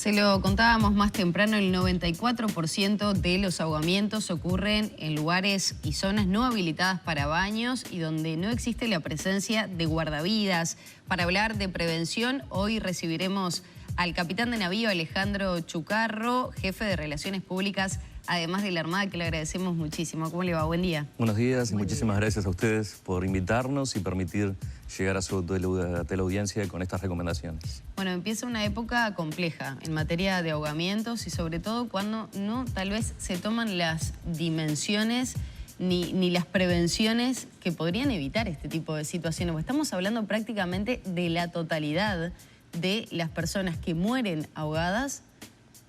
Se lo contábamos más temprano, el 94% de los ahogamientos ocurren en lugares y zonas no habilitadas para baños y donde no existe la presencia de guardavidas. Para hablar de prevención, hoy recibiremos al capitán de navío Alejandro Chucarro, jefe de Relaciones Públicas, además de la Armada, que le agradecemos muchísimo. ¿Cómo le va? Buen día. Buenos días y muchísimas gracias a ustedes por invitarnos y permitir llegar a su teleaudiencia con estas recomendaciones. Bueno, empieza una época compleja en materia de ahogamientos y sobre todo cuando no tal vez se toman las dimensiones ni las prevenciones que podrían evitar este tipo de situaciones. Pues estamos hablando prácticamente de la totalidad de las personas que mueren ahogadas,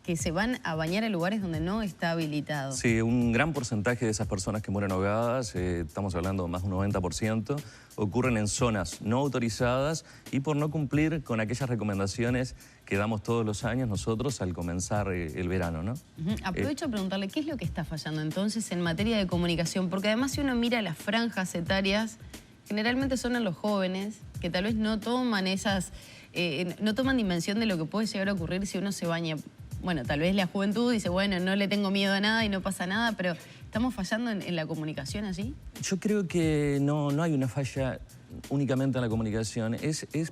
que se van a bañar a lugares donde no está habilitado. Sí, un gran porcentaje de esas personas que mueren ahogadas, estamos hablando más de un 90%, ocurren en zonas no autorizadas y por no cumplir con aquellas recomendaciones que damos todos los años nosotros al comenzar el verano, ¿no? Aprovecho a preguntarle, ¿qué es lo que está fallando entonces en materia de comunicación? Porque además si uno mira las franjas etarias, generalmente son en los jóvenes que tal vez no toman no toman dimensión de lo que puede llegar a ocurrir si uno se baña. Bueno, tal vez la juventud dice, bueno, no le tengo miedo a nada y no pasa nada, pero ¿estamos fallando en la comunicación así? Yo creo que no hay una falla únicamente en la comunicación.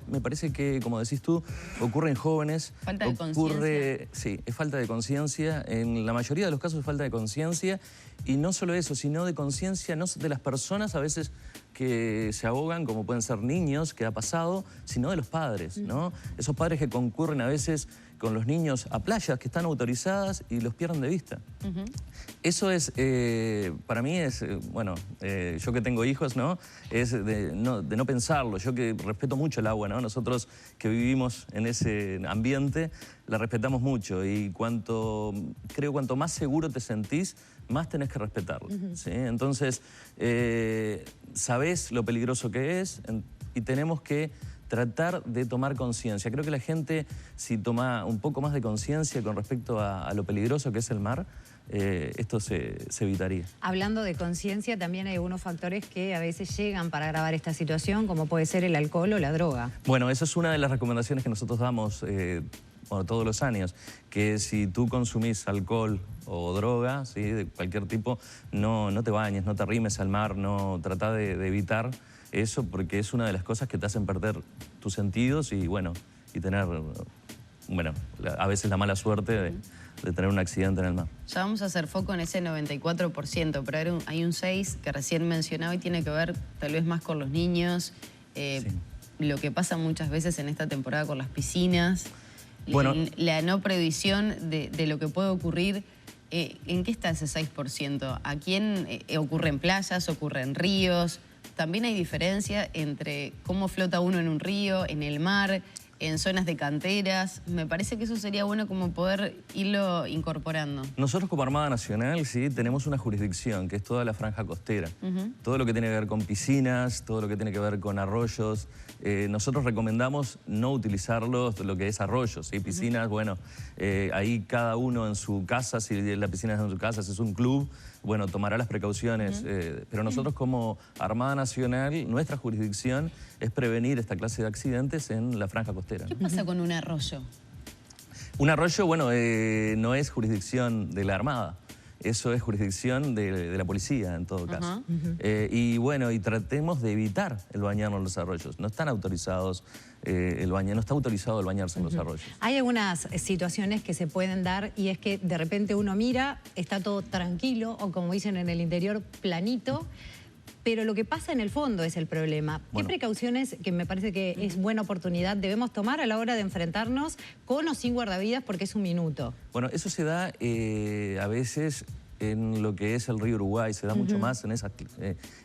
Me parece que, como decís tú, ocurre en jóvenes. Falta de conciencia. Sí, es falta de conciencia. En la mayoría de los casos es falta de conciencia. Y no solo eso, sino de conciencia no de las personas a veces que se ahogan, como pueden ser niños, que ha pasado, sino de los padres, ¿no? Esos padres que concurren a veces con los niños a playas que están autorizadas y los pierden de vista. Eso es, para mí es, yo que tengo hijos, ¿no? Es de no pensarlo. Yo que respeto mucho el agua, ¿no? Nosotros que vivimos en ese ambiente, la respetamos mucho y cuanto más seguro te sentís, más tenés que respetarlo, ¿sí? Entonces, sabés lo peligroso que es y tenemos que tratar de tomar conciencia. Creo que la gente, si toma un poco más de conciencia con respecto a lo peligroso que es el mar, esto se evitaría. Hablando de conciencia, también hay algunos factores que a veces llegan para agravar esta situación, como puede ser el alcohol o la droga. Bueno, esa es una de las recomendaciones que nosotros damos todos los años, que si tú consumís alcohol o droga, ¿sí? De cualquier tipo, no te bañes, no te arrimes al mar, trata de evitar eso, porque es una de las cosas que te hacen perder tus sentidos y tener, a veces la mala suerte de tener un accidente en el mar. Ya vamos a hacer foco en ese 94%, pero hay un 6% que recién mencionaba y tiene que ver tal vez más con los niños, Sí. Lo que pasa muchas veces en esta temporada con las piscinas, Bueno, la no previsión de lo que puede ocurrir. ¿En qué está ese 6%? ¿A quién ocurre en playas, ocurre en ríos? También hay diferencia entre cómo flota uno en un río, en el mar, en zonas de canteras. Me parece que eso sería bueno como poder irlo incorporando. Nosotros como Armada Nacional, sí, tenemos una jurisdicción que es toda la franja costera. Todo lo que tiene que ver con piscinas, todo lo que tiene que ver con arroyos. Nosotros recomendamos no utilizarlos, lo que es arroyos, ¿sí? Piscinas, ahí cada uno en su casa, si la piscina es en su casa, si es un club, tomará las precauciones. Pero nosotros como Armada Nacional, nuestra jurisdicción es prevenir esta clase de accidentes en la franja costera. ¿Qué pasa con un arroyo? Un arroyo, no es jurisdicción de la Armada. Eso es jurisdicción de la policía, en todo caso. Y tratemos de evitar el bañarnos en los arroyos. No están autorizados no está autorizado el bañarse en los arroyos. Hay algunas situaciones que se pueden dar y es que de repente uno mira, está todo tranquilo o como dicen en el interior, planito, pero lo que pasa en el fondo es el problema. ¿Qué precauciones, que me parece que es buena oportunidad, debemos tomar a la hora de enfrentarnos con o sin guardavidas porque es un minuto? Bueno, eso se da a veces en lo que es el río Uruguay, se da mucho más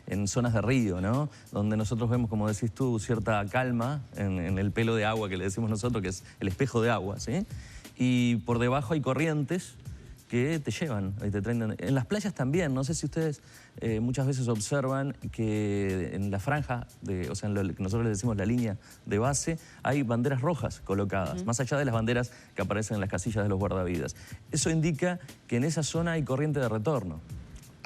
en zonas de río, ¿no? Donde nosotros vemos, como decís tú, cierta calma en el pelo de agua que le decimos nosotros, que es el espejo de agua, ¿sí? Y por debajo hay corrientes que te llevan y te traen. En las playas también, no sé si ustedes muchas veces observan que en la franja, en lo que nosotros le decimos la línea de base, hay banderas rojas colocadas, más allá de las banderas que aparecen en las casillas de los guardavidas. Eso indica que en esa zona hay corriente de retorno.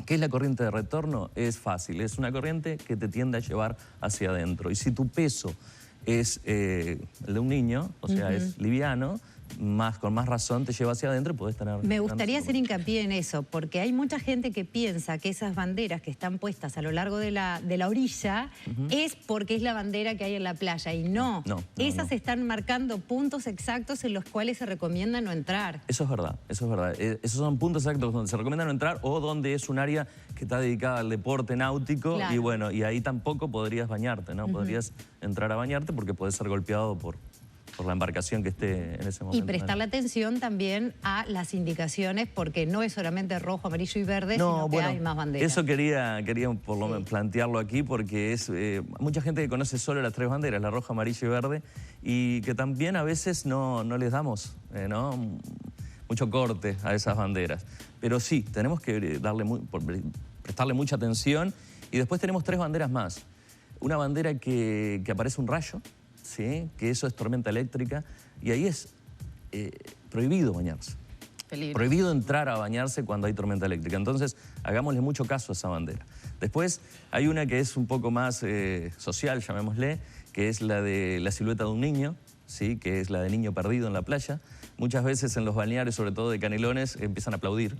¿Qué es la corriente de retorno? Es fácil, es una corriente que te tiende a llevar hacia adentro. Y si tu peso es el de un niño, o sea, es liviano, con más razón te lleva hacia adentro y podés tener... Me gustaría hacer hincapié en eso, porque hay mucha gente que piensa que esas banderas que están puestas a lo largo de la orilla es porque es la bandera que hay en la playa, y no. Esas están marcando puntos exactos en los cuales se recomienda no entrar. Eso es verdad, eso es verdad. Esos son puntos exactos donde se recomienda no entrar o donde es un área que está dedicada al deporte náutico, y bueno, y ahí tampoco podrías bañarte, ¿no? Podrías entrar a bañarte porque podés ser golpeado por la embarcación que esté en ese momento. Y prestarle atención también a las indicaciones, porque no es solamente rojo, amarillo y verde, sino que hay más banderas. Eso quería por lo menos plantearlo aquí, porque es mucha gente que conoce solo las 3 banderas, la roja, amarilla y verde, y que también a veces no les damos mucho corte a esas banderas. Pero sí, tenemos que prestarle mucha atención, y después tenemos 3 banderas más. Una bandera que aparece un rayo, ¿sí? Que eso es tormenta eléctrica, y ahí es prohibido bañarse. Peligro. Prohibido entrar a bañarse cuando hay tormenta eléctrica. Entonces, hagámosle mucho caso a esa bandera. Después, hay una que es un poco más social, llamémosle, que es la de la silueta de un niño, ¿sí? Que es la de niño perdido en la playa. Muchas veces en los balnearios, sobre todo de Canelones, empiezan a aplaudir.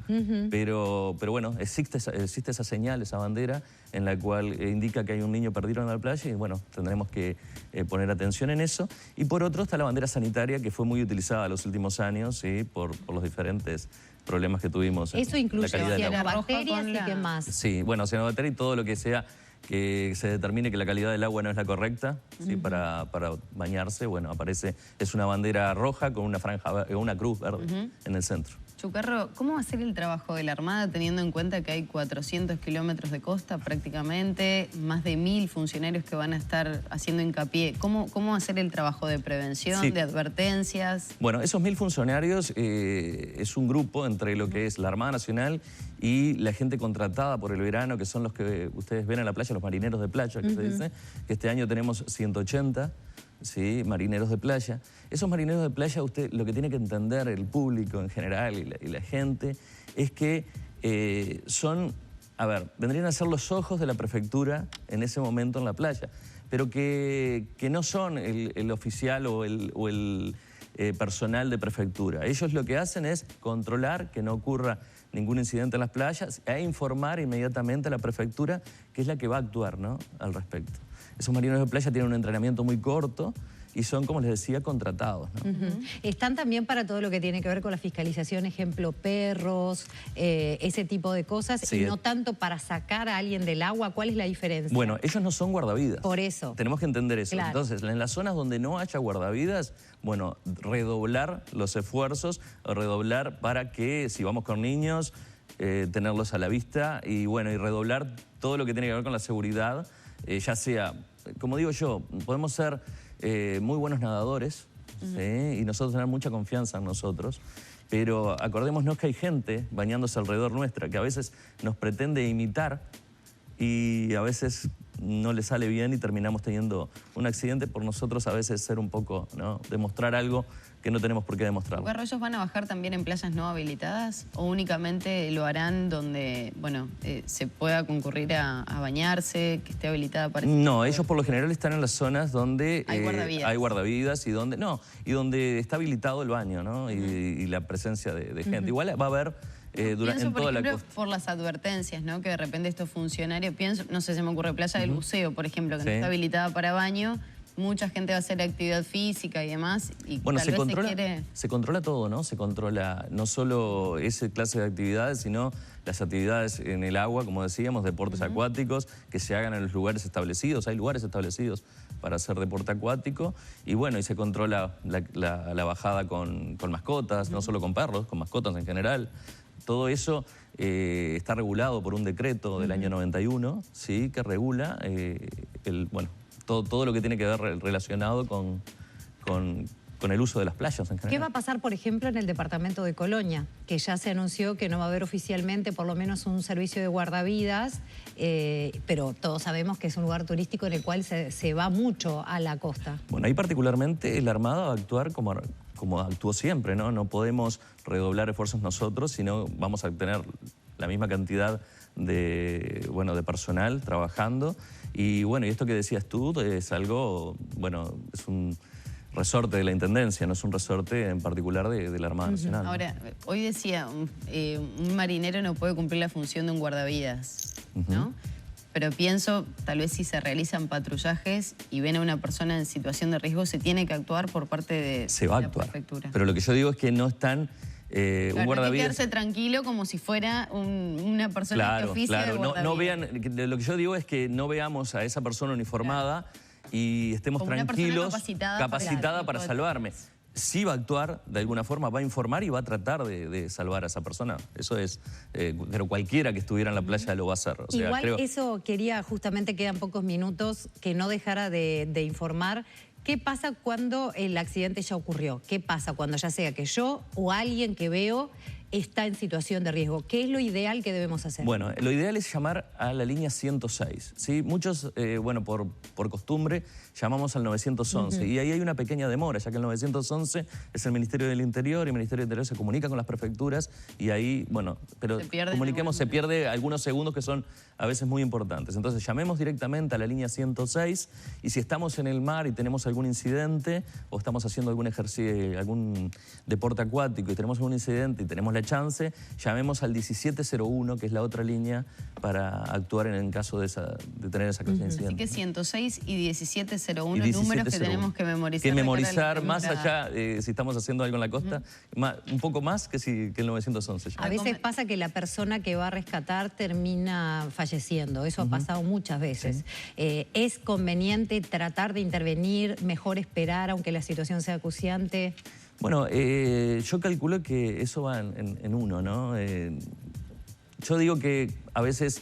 Pero bueno, existe esa señal, esa bandera, en la cual indica que hay un niño perdido en la playa, y bueno, tendremos que poner atención en eso. Y por otro está la bandera sanitaria, que fue muy utilizada en los últimos años, ¿sí? por los diferentes problemas que tuvimos. Eso incluye cianobacterias y qué más. Sí, bueno, cianobacterias y todo lo que sea que se determine que la calidad del agua no es la correcta, ¿sí? Para bañarse, bueno, es una bandera roja con una franja, una cruz verde en el centro. Chucarro, ¿cómo va a ser el trabajo de la Armada teniendo en cuenta que hay 400 kilómetros de costa prácticamente, más de 1000 funcionarios que van a estar haciendo hincapié? ¿Cómo va a ser el trabajo de prevención, de advertencias? Bueno, esos 1000 funcionarios es un grupo entre lo que es la Armada Nacional y la gente contratada por el verano, que son los que ustedes ven en la playa, los marineros de playa, que se dice, que este año tenemos 180. ¿Sí? Marineros de playa. Esos marineros de playa, usted lo que tiene que entender el público en general y la gente es que vendrían a ser los ojos de la prefectura en ese momento en la playa, pero que no son el oficial o el personal de prefectura. Ellos lo que hacen es controlar que no ocurra ningún incidente en las playas e informar inmediatamente a la prefectura, que es la que va a actuar, ¿no? Al respecto. Esos marineros de playa tienen un entrenamiento muy corto y son, como les decía, contratados, ¿no? Están también para todo lo que tiene que ver con la fiscalización, ejemplo, perros, ese tipo de cosas, y no tanto para sacar a alguien del agua. ¿Cuál es la diferencia? Bueno, ellos no son guardavidas. Por eso. Tenemos que entender eso. Claro. Entonces, en las zonas donde no haya guardavidas, bueno, redoblar los esfuerzos, redoblar para que, si vamos con niños, tenerlos a la vista, y bueno, y redoblar todo lo que tiene que ver con la seguridad, ya sea, como digo yo, podemos ser muy buenos nadadores, ¿sí? Y nosotros tener mucha confianza en nosotros, pero acordémonos que hay gente bañándose alrededor nuestra que a veces nos pretende imitar y a veces no le sale bien y terminamos teniendo un accidente por nosotros a veces ser un poco, ¿no? Demostrar algo que no tenemos por qué demostrar. ¿Ellos van a bajar también en playas no habilitadas o únicamente lo harán donde, bueno, se pueda concurrir a bañarse, que esté habilitada para... No, ellos por lo general están en las zonas donde hay guardavidas y donde está habilitado el baño, ¿no? Y la presencia de gente. Igual va a haber en toda la costa. Por las advertencias, ¿no? Que de repente estos funcionarios, no sé, se me ocurre Playa del Buceo, por ejemplo, que no está habilitada para baño. Mucha gente va a hacer actividad física y demás. Y bueno, se controla todo, ¿no? Se controla no solo esa clase de actividades, sino las actividades en el agua, como decíamos, deportes acuáticos, que se hagan en los lugares establecidos. Hay lugares establecidos para hacer deporte acuático. Y bueno, y se controla la bajada con mascotas, no solo con perros, con mascotas en general. Todo eso está regulado por un decreto del año 91, ¿sí? Que regula todo lo que tiene que ver relacionado con el uso de las playas en general. ¿Qué va a pasar, por ejemplo, en el departamento de Colonia? Que ya se anunció que no va a haber oficialmente por lo menos un servicio de guardavidas, pero todos sabemos que es un lugar turístico en el cual se va mucho a la costa. Bueno, ahí particularmente la Armada va a actuar como actuó siempre, ¿no? No podemos redoblar esfuerzos nosotros, sino vamos a tener la misma cantidad de personal trabajando. Y bueno, y esto que decías tú es algo, bueno, es un resorte de la Intendencia, no es un resorte en particular de la Armada Nacional. Ahora, hoy decía, un marinero no puede cumplir la función de un guardavidas, ¿no? Pero pienso, tal vez si se realizan patrullajes y ven a una persona en situación de riesgo, se tiene que actuar por parte de la prefectura. Pero lo que yo digo es que no están... un guardavidas... No hay que quedarse tranquilo como si fuera una persona que oficia de guardavidas. No vean, lo que yo digo es que no veamos a esa persona uniformada y estemos como tranquilos, capacitada para salvarme. Sí va a actuar, de alguna forma, va a informar y va a tratar de salvar a esa persona. Eso es, pero cualquiera que estuviera en la playa lo va a hacer. O sea, igual eso quería, justamente quedan pocos minutos, que no dejara de informar. ¿Qué pasa cuando el accidente ya ocurrió? ¿Qué pasa cuando ya sea que yo o alguien que veo está en situación de riesgo? ¿Qué es lo ideal que debemos hacer? Bueno, lo ideal es llamar a la línea 106. ¿Sí? Muchos, bueno, por costumbre, llamamos al 911. Y ahí hay una pequeña demora, ya que el 911 es el Ministerio del Interior y el Ministerio del Interior se comunica con las prefecturas y ahí, bueno, pero se pierde algunos segundos que son a veces muy importantes. Entonces llamemos directamente a la línea 106 y si estamos en el mar y tenemos algún incidente o estamos haciendo algún ejercicio, algún deporte acuático y tenemos algún incidente y tenemos la chance, llamemos al 1701, que es la otra línea para actuar en caso de tener esa clase de incidente. Así que 106 y 1701, números que tenemos que memorizar. Que memorizar más allá, si estamos haciendo algo en la costa, un poco más que el 911. A veces pasa que la persona que va a rescatar termina falleciendo, eso ha pasado muchas veces. Sí. ¿Es conveniente tratar de intervenir, mejor esperar aunque la situación sea acuciante? Bueno, yo calculo que eso va en uno, ¿no? Yo digo que a veces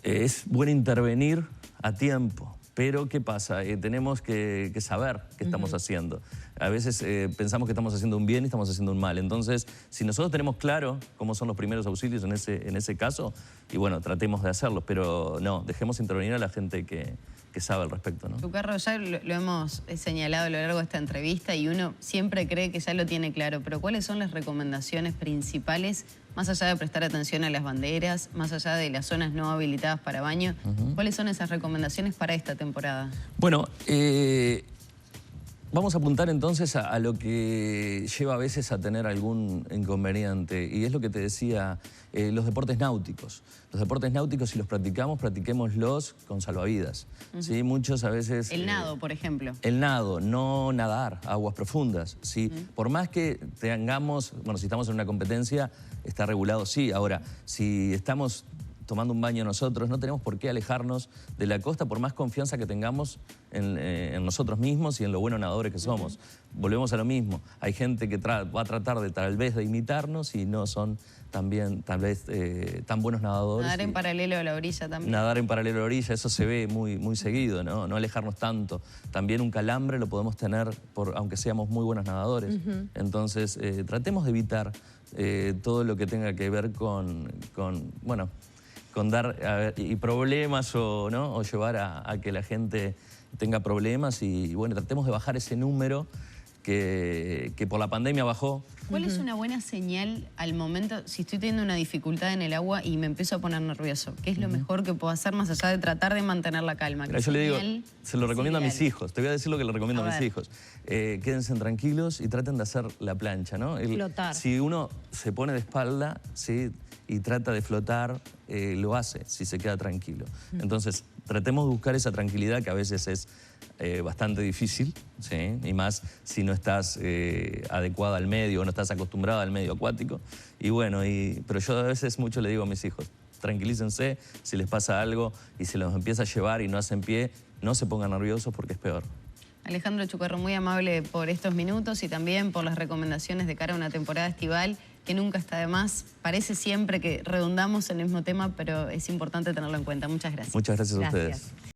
es bueno intervenir a tiempo, pero ¿qué pasa? Tenemos que saber qué estamos haciendo. A veces pensamos que estamos haciendo un bien y estamos haciendo un mal. Entonces, si nosotros tenemos claro cómo son los primeros auxilios en ese caso, y bueno, tratemos de hacerlos, pero no, dejemos intervenir a la gente que sabe al respecto, ¿no? Chucarro, ya lo hemos señalado a lo largo de esta entrevista y uno siempre cree que ya lo tiene claro, pero ¿cuáles son las recomendaciones principales, más allá de prestar atención a las banderas, más allá de las zonas no habilitadas para baño? ¿Cuáles son esas recomendaciones para esta temporada? Bueno, vamos a apuntar entonces a lo que lleva a veces a tener algún inconveniente, y es lo que te decía, los deportes náuticos. Los deportes náuticos, si los practicamos, practiquémoslos con salvavidas. ¿Sí? Muchos a veces... El nado, por ejemplo. El nado, no nadar a aguas profundas. ¿Sí? Por más que tengamos, bueno, si estamos en una competencia, está regulado, sí. Ahora, si estamos tomando un baño nosotros, no tenemos por qué alejarnos de la costa por más confianza que tengamos en nosotros mismos y en lo buenos nadadores que somos. Volvemos a lo mismo. Hay gente que va a tratar de tal vez de imitarnos y no son también tal vez tan buenos nadadores. Nadar en paralelo a la orilla también. Nadar en paralelo a la orilla, eso se ve muy seguido, ¿no? No alejarnos tanto. También un calambre lo podemos tener aunque seamos muy buenos nadadores. Entonces, tratemos de evitar todo lo que tenga que ver con dar y problemas o llevar a que la gente tenga problemas y bueno, tratemos de bajar ese número que por la pandemia bajó. ¿Cuál es una buena señal al momento, si estoy teniendo una dificultad en el agua y me empiezo a poner nervioso? ¿Qué es lo mejor que puedo hacer más allá de tratar de mantener la calma? Yo le digo, se lo recomiendo a mis hijos. Te voy a decir lo que le recomiendo a mis hijos. Quédense tranquilos y traten de hacer la plancha, ¿no? Flotar. Si uno se pone de espalda, ¿sí?, y trata de flotar, lo hace si se queda tranquilo. Entonces, tratemos de buscar esa tranquilidad que a veces es bastante difícil, ¿sí? Y más si no estás adecuada al medio o no estás acostumbrada al medio acuático. Y bueno, pero yo a veces mucho le digo a mis hijos, tranquilícense, si les pasa algo y se los empieza a llevar y no hacen pie, no se pongan nerviosos porque es peor. Alejandro Chucarro, muy amable por estos minutos y también por las recomendaciones de cara a una temporada estival que nunca está de más. Parece siempre que redundamos en el mismo tema, pero es importante tenerlo en cuenta. Muchas gracias. Muchas gracias a ustedes.